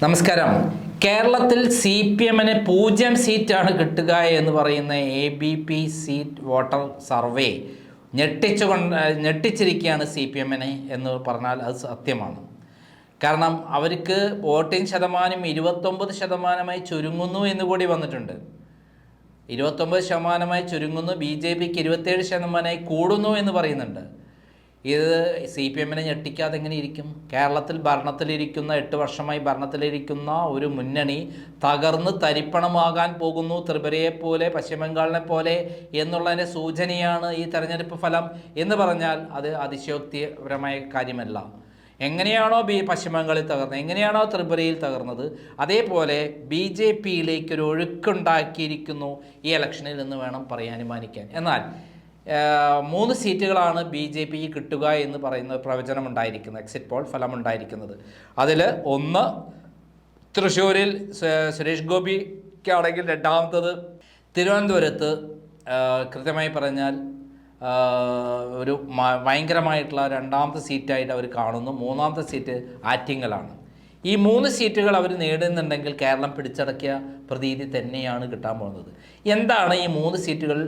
നമസ്കാരം. കേരളത്തിൽ C P എമ്മിന് 0 സീറ്റാണ് കിട്ടുക എന്ന് പറയുന്ന ABP സീറ്റ് വോട്ടർ സർവേ ഞെട്ടിച്ചിരിക്കുകയാണ് സി പി എമ്മിനെ എന്ന് പറഞ്ഞാൽ അത് സത്യമാണ്. കാരണം അവർക്ക് വോട്ടിംഗ് ശതമാനം 29% ചുരുങ്ങുന്നു എന്ന് കൂടി വന്നിട്ടുണ്ട്. 29% ചുരുങ്ങുന്നു, BJPക്ക് 27% കൂടുന്നു എന്ന് പറയുന്നുണ്ട്. ഇത് സി പി എമ്മിനെ ഞെട്ടിക്കാതെ എങ്ങനെ ഇരിക്കും? കേരളത്തിൽ ഭരണത്തിലിരിക്കുന്ന 8 വർഷമായി ഭരണത്തിലിരിക്കുന്ന ഒരു മുന്നണി തകർന്ന് തരിപ്പണമാകാൻ പോകുന്നു, ത്രിപുരയെപ്പോലെ പശ്ചിമബംഗാളിനെ പോലെ എന്നുള്ളതിൻ്റെ സൂചനയാണ് ഈ തെരഞ്ഞെടുപ്പ് ഫലം എന്ന് പറഞ്ഞാൽ അത് അതിശയോക്തിപരമായ കാര്യമല്ല. എങ്ങനെയാണോ പശ്ചിമബംഗാളിൽ തകർന്നത്, എങ്ങനെയാണോ ത്രിപുരയിൽ തകർന്നത്, അതേപോലെ BJPയിലേക്കൊരു ഒഴുക്കുണ്ടാക്കിയിരിക്കുന്നു ഈ ഇലക്ഷനിൽ എന്ന് വേണം അനുമാനിക്കാൻ. എന്നാൽ 3 സീറ്റുകളാണ് BJPക്ക് കിട്ടുക എന്ന് പറയുന്ന പ്രവചനമുണ്ടായിരിക്കുന്നത്, എക്സിറ്റ് പോൾ ഫലമുണ്ടായിരിക്കുന്നത്. അതിൽ ഒന്ന് തൃശ്ശൂരിൽ സുരേഷ് ഗോപിക്കാണെങ്കിൽ, രണ്ടാമത്തത് തിരുവനന്തപുരത്ത് കൃത്യമായി പറഞ്ഞാൽ ഒരു ഭയങ്കരമായിട്ടുള്ള രണ്ടാമത്തെ സീറ്റായിട്ട് അവർ കാണുന്നു. മൂന്നാമത്തെ സീറ്റ് ആറ്റിങ്ങലാണ്. ഈ 3 സീറ്റുകൾ അവർ നേടുന്നുണ്ടെങ്കിൽ കേരളം പിടിച്ചടക്കിയ പ്രതീതി തന്നെയാണ് കിട്ടാൻ പോകുന്നത്. എന്താണ് ഈ 3 സീറ്റുകൾ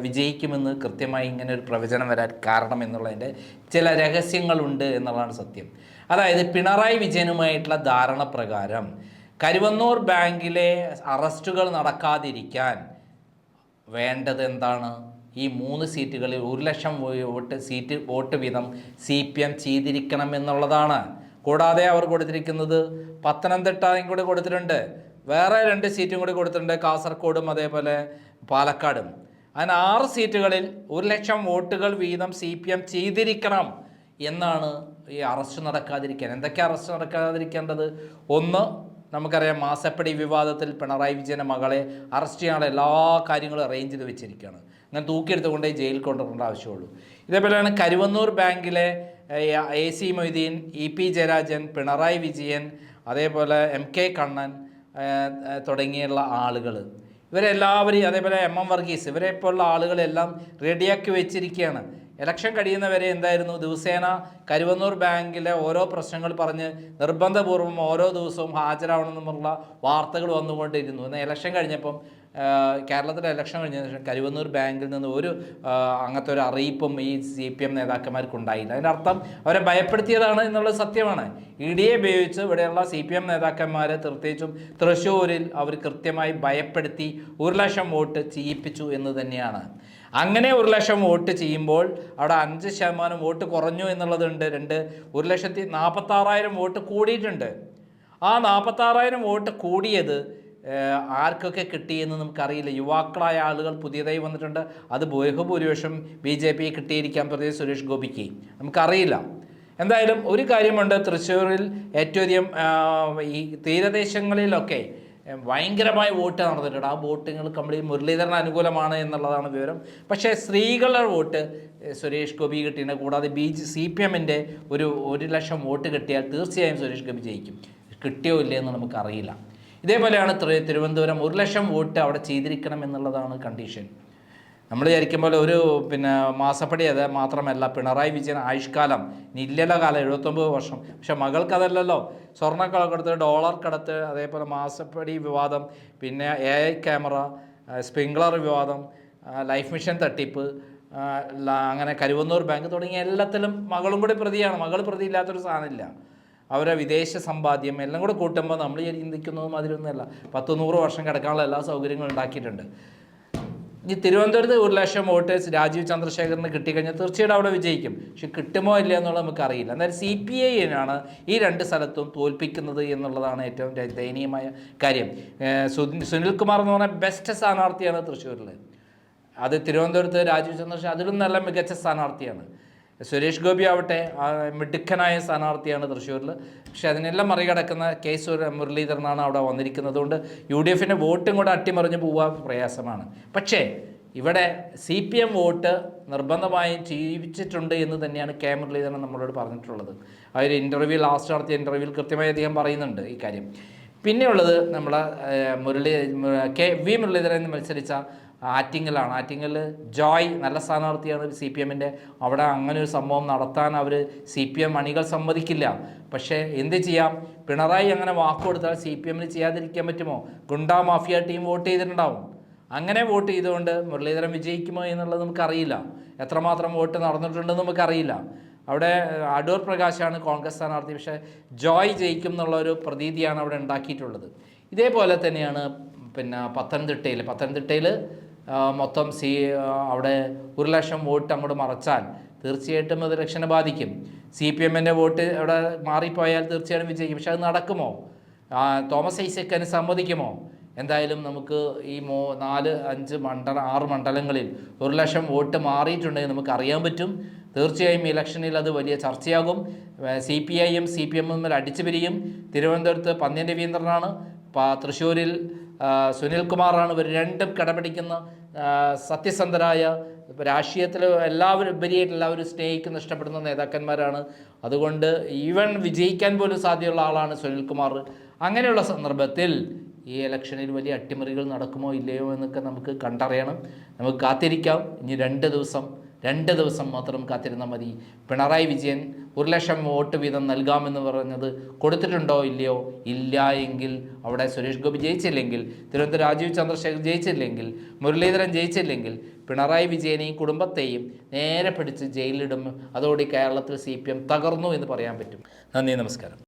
വിജയിക്കുമെന്ന് കൃത്യമായി ഇങ്ങനെ ഒരു പ്രവചനം വരാൻ കാരണം എന്നുള്ളതിൻ്റെ ചില രഹസ്യങ്ങളുണ്ട് എന്നുള്ളതാണ് സത്യം. അതായത് പിണറായി വിജയനുമായിട്ടുള്ള ധാരണ പ്രകാരം കരുവന്നൂർ ബാങ്കിലെ അറസ്റ്റുകൾ നടക്കാതിരിക്കാൻ വേണ്ടത് എന്താണ്? ഈ 3 സീറ്റുകളിൽ 1,00,000 വോട്ട് വീതം CPM ചെയ്തിരിക്കണം എന്നുള്ളതാണ്. കൂടാതെ അവർ കൊടുത്തിരിക്കുന്നത് പത്തനംതിട്ടയും കൂടി കൊടുത്തിട്ടുണ്ട്, വേറെ 2 സീറ്റും കൂടി കൊടുത്തിട്ടുണ്ട്, കാസർഗോഡും അതേപോലെ പാലക്കാടും. അങ്ങനെ 6 സീറ്റുകളിൽ 1,00,000 വോട്ടുകൾ വീതം CPM ചെയ്തിരിക്കണം എന്നാണ് ഈ അറസ്റ്റ് നടക്കാതിരിക്കാൻ. എന്തൊക്കെ അറസ്റ്റ് നടക്കാതിരിക്കേണ്ടത്? ഒന്ന്, നമുക്കറിയാം, മാസപ്പടി വിവാദത്തിൽ പിണറായി വിജയൻ്റെ മകളെ അറസ്റ്റ് ചെയ്യാനുള്ള എല്ലാ കാര്യങ്ങളും അറേഞ്ച് ചെയ്ത് വെച്ചിരിക്കുകയാണ്. അങ്ങനെ തൂക്കിയെടുത്തുകൊണ്ടേ ജയിലിൽ കൊണ്ടുവരേണ്ട ആവശ്യമുള്ളൂ. ഇതേപോലെയാണ് കരുവന്നൂർ ബാങ്കിലെ AC മൊയ്തീൻ, EP ജയരാജൻ, പിണറായി വിജയൻ, അതേപോലെ MK കണ്ണൻ തുടങ്ങിയുള്ള ആളുകൾ, ഇവരെല്ലാവരും, അതേപോലെ MM വർഗീസ്, ഇവരെപ്പോലുള്ള ആളുകളെല്ലാം റെഡിയാക്കി വെച്ചിരിക്കുകയാണ്. ഇലക്ഷൻ കഴിയുന്നവരെ എന്തായിരുന്നു, ദിവസേന കരുവന്നൂർ ബാങ്കിലെ ഓരോ പ്രശ്നങ്ങൾ പറഞ്ഞ് നിർബന്ധപൂർവ്വം ഓരോ ദിവസവും ഹാജരാവണമെന്നുള്ള വാർത്തകൾ വന്നുകൊണ്ടിരുന്നു. എന്നാൽ ഇലക്ഷൻ കഴിഞ്ഞപ്പം, കേരളത്തിലെ ഇലക്ഷൻ കഴിഞ്ഞ ശേഷം കരുവന്നൂർ ബാങ്കിൽ നിന്ന് അങ്ങനത്തെ ഒരു അറിയിപ്പും ഈ CPM നേതാക്കന്മാർക്കുണ്ടായില്ല. അതിൻ്റെ അർത്ഥം അവരെ ഭയപ്പെടുത്തിയതാണ് എന്നുള്ളത് സത്യമാണ്. EDയെ ഉപയോഗിച്ച് ഇവിടെയുള്ള CPM നേതാക്കന്മാരെ, പ്രത്യേകിച്ചും തൃശ്ശൂരിൽ അവർ കൃത്യമായി ഭയപ്പെടുത്തി 1,00,000 വോട്ട് ചെയ്യിപ്പിച്ചു എന്ന് തന്നെയാണ്. അങ്ങനെ 1,00,000 വോട്ട് ചെയ്യുമ്പോൾ അവിടെ 5% വോട്ട് കുറഞ്ഞു എന്നുള്ളതുണ്ട്. 1,46,000 വോട്ട് കൂടിയിട്ടുണ്ട്. ആ 46,000 വോട്ട് കൂടിയത് ആർക്കൊക്കെ കിട്ടിയെന്ന് നമുക്കറിയില്ല. യുവാക്കളായ ആളുകൾ പുതിയതായി വന്നിട്ടുണ്ട്. അത് ബഹുഭൂരിപക്ഷം BJP കിട്ടിയിരിക്കാം, പ്രത്യേകിച്ച് സുരേഷ് ഗോപിക്ക്, നമുക്കറിയില്ല. എന്തായാലും ഒരു കാര്യമുണ്ട്, തൃശ്ശൂരിൽ ഏറ്റവും അധികം ഈ തീരദേശങ്ങളിലൊക്കെ ഭയങ്കരമായ വോട്ട് നടന്നിട്ടുണ്ട്. ആ വോട്ടുകൾ കംപ്ലീറ്റ് മുരളീധരന് അനുകൂലമാണ് എന്നുള്ളതാണ് വിവരം. പക്ഷേ സ്ത്രീകളുടെ വോട്ട് സുരേഷ് ഗോപി കിട്ടിയിട്ടുണ്ട്. കൂടാതെ CPMൻ്റെ ഒരു 1,00,000 വോട്ട് കിട്ടിയാൽ തീർച്ചയായും സുരേഷ് ഗോപി ജയിക്കും. കിട്ടിയോ ഇല്ലേ എന്ന് നമുക്കറിയില്ല. ഇതേപോലെയാണ് തിരുവനന്തപുരം 1,00,000 വോട്ട് അവിടെ ചെയ്തിരിക്കണം എന്നുള്ളതാണ് കണ്ടീഷൻ. നമ്മൾ വിചാരിക്കുമ്പോൾ ഒരു മാസപ്പടി അത് മാത്രമല്ല, പിണറായി വിജയൻ ആയുഷ്കാലം, നില്യല കാലം 79 വർഷം. പക്ഷെ മകൾക്കതല്ലല്ലോ. സ്വർണ്ണക്കടത്ത്, ഡോളർ കടത്ത്, അതേപോലെ മാസപ്പടി വിവാദം, പിന്നെ AI ക്യാമറ, സ്പ്രിംഗ്ലർ വിവാദം, ലൈഫ് മിഷൻ തട്ടിപ്പ്, അങ്ങനെ കരുവന്നൂർ ബാങ്ക് തുടങ്ങിയ എല്ലാത്തിലും മകളും കൂടി പ്രതിയാണ്. മകൾ പ്രതിയില്ലാത്തൊരു സാധനമില്ല. അവരെ വിദേശ സമ്പാദ്യം എല്ലാം കൂടെ കൂട്ടുമ്പോൾ നമ്മൾ ചിന്തിക്കുന്നതും അതിലൊന്നുമല്ല. 10-100 വർഷം കിടക്കാനുള്ള എല്ലാ സൗകര്യങ്ങളും ഉണ്ടാക്കിയിട്ടുണ്ട്. ഈ തിരുവനന്തപുരത്ത് 1,00,000 വോട്ട് രാജീവ് ചന്ദ്രശേഖറിന് കിട്ടിക്കഴിഞ്ഞാൽ തീർച്ചയായിട്ടും അവിടെ വിജയിക്കും. പക്ഷെ കിട്ടുമോ ഇല്ല എന്നുള്ളത് നമുക്കറിയില്ല. എന്നാലും CPIനാണ് ഈ 2 സ്ഥലത്തും തോൽപ്പിക്കുന്നത് എന്നുള്ളതാണ് ഏറ്റവും ദയനീയമായ കാര്യം. സുനിൽകുമാർ എന്ന് പറഞ്ഞാൽ ബെസ്റ്റ് സ്ഥാനാർത്ഥിയാണ് തൃശ്ശൂരിൽ. അത് തിരുവനന്തപുരത്ത് രാജീവ് ചന്ദ്രശേഖർ അതിലും നല്ല മികച്ച സ്ഥാനാർത്ഥിയാണ്. സുരേഷ് ഗോപി ആവട്ടെ മിടുക്കനായ സ്ഥാനാർത്ഥിയാണ് തൃശ്ശൂരിൽ. പക്ഷേ അതിനെല്ലാം മറികടക്കുന്ന മുരളീധരനാണ് അവിടെ വന്നിരിക്കുന്നത്. അതുകൊണ്ട് UDFൻ്റെ വോട്ടും കൂടെ അട്ടിമറിഞ്ഞ് പോകാൻ പ്രയാസമാണ്. പക്ഷേ ഇവിടെ CPM വോട്ട് നിർബന്ധമായും ചെയ്യിച്ചിട്ടുണ്ട് എന്ന് തന്നെയാണ് മുരളീധരൻ നമ്മളോട് പറഞ്ഞിട്ടുള്ളത്. ആ ഒരു ഇൻ്റർവ്യൂ, ലാസ്റ്റ് നടത്തിയ ഇൻ്റർവ്യൂവിൽ കൃത്യമായി അദ്ദേഹം പറയുന്നുണ്ട് ഈ കാര്യം. പിന്നെയുള്ളത് നമ്മളെ V മുരളീധരൻ മത്സരിച്ച ആറ്റിങ്ങലാണ്. ആറ്റിങ്ങൽ ജോയ് നല്ല സ്ഥാനാർത്ഥിയാണ് CPM-ൻ്റെ. അവിടെ അങ്ങനെ ഒരു സംഭവം നടത്താൻ അവർ CPM അണികൾ സമ്മതിക്കില്ല. പക്ഷേ എന്ത് ചെയ്യാം, പിണറായി അങ്ങനെ വാക്ക് കൊടുത്താൽ CPM-ന് ചെയ്യാതിരിക്കാൻ പറ്റുമോ? ഗുണ്ടാ മാഫിയ ടീം വോട്ട് ചെയ്തിട്ടുണ്ടാവും. അങ്ങനെ വോട്ട് ചെയ്തുകൊണ്ട് മുരളീധരൻ വിജയിക്കുമോ എന്നുള്ളത് നമുക്കറിയില്ല. എത്രമാത്രം വോട്ട് നടന്നിട്ടുണ്ടെന്ന് നമുക്കറിയില്ല. അവിടെ അടൂർ പ്രകാശാണ് കോൺഗ്രസ് സ്ഥാനാർത്ഥി. പക്ഷേ ജോയ് ജയിക്കും എന്നുള്ളൊരു പ്രതീതിയാണ് അവിടെ ഉണ്ടാക്കിയിട്ടുള്ളത്. ഇതേപോലെ തന്നെയാണ് പിന്നെ പത്തനംതിട്ടയിൽ മൊത്തം അവിടെ 1,00,000 വോട്ട് അങ്ങോട്ട് മറച്ചാൽ തീർച്ചയായിട്ടും അത് ഇലക്ഷനെ ബാധിക്കും. CPM-ൻ്റെ വോട്ട് അവിടെ മാറിപ്പോയാൽ തീർച്ചയായും വിജയിക്കും. പക്ഷെ അത് നടക്കുമോ? തോമസ് ഐസക്കിന് സമ്മതിക്കുമോ? എന്തായാലും നമുക്ക് ഈ 6 മണ്ഡലങ്ങളിൽ 1,00,000 വോട്ട് മാറിയിട്ടുണ്ടെങ്കിൽ നമുക്ക് അറിയാൻ പറ്റും. തീർച്ചയായും ഇലക്ഷനിൽ അത് വലിയ ചർച്ചയാകും. CPI-യും CPM-ഉം തമ്മിൽ അടിച്ചു പിരിയും. തിരുവനന്തപുരത്ത് പന്ന്യൻ രവീന്ദ്രനാണ്, തൃശ്ശൂരിൽ സുനിൽകുമാറാണ്. ഇവർ രണ്ടും കിടപിടിക്കുന്ന സത്യസന്ധരായ, രാഷ്ട്രീയത്തിൽ എല്ലാവരും ഉപരിയായിട്ട് എല്ലാവരും സ്നേഹിക്കുന്ന ഇഷ്ടപ്പെടുന്ന നേതാക്കന്മാരാണ്. അതുകൊണ്ട് ഈവൻ വിജയിക്കാൻ പോലും സാധ്യതയുള്ള ആളാണ് സുനിൽകുമാർ. അങ്ങനെയുള്ള സന്ദർഭത്തിൽ ഈ ഇലക്ഷനിൽ വലിയ അട്ടിമറികൾ നടക്കുമോ ഇല്ലയോ എന്നൊക്കെ നമുക്ക് കണ്ടറിയണം. നമുക്ക് കാത്തിരിക്കാം. ഇനി 2 ദിവസം മാത്രം കാത്തിരുന്നാൽ മതി. പിണറായി വിജയൻ 1,00,000 വോട്ട് വീതം നൽകാമെന്ന് പറഞ്ഞത് കൊടുത്തിട്ടുണ്ടോ ഇല്ലയോ? ഇല്ല എങ്കിൽ അവിടെ സുരേഷ് ഗോപി ജയിച്ചില്ലെങ്കിൽ, തിരുവനന്തപുരം രാജീവ് ചന്ദ്രശേഖർ ജയിച്ചില്ലെങ്കിൽ, മുരളീധരൻ ജയിച്ചില്ലെങ്കിൽ പിണറായി വിജയനെയും കുടുംബത്തെയും നേരെ പിടിച്ച് ജയിലിലിടും. അതോടെ കേരളത്തിൽ CPM തകർന്നു എന്ന് പറയാൻ പറ്റും. നന്ദി, നമസ്കാരം.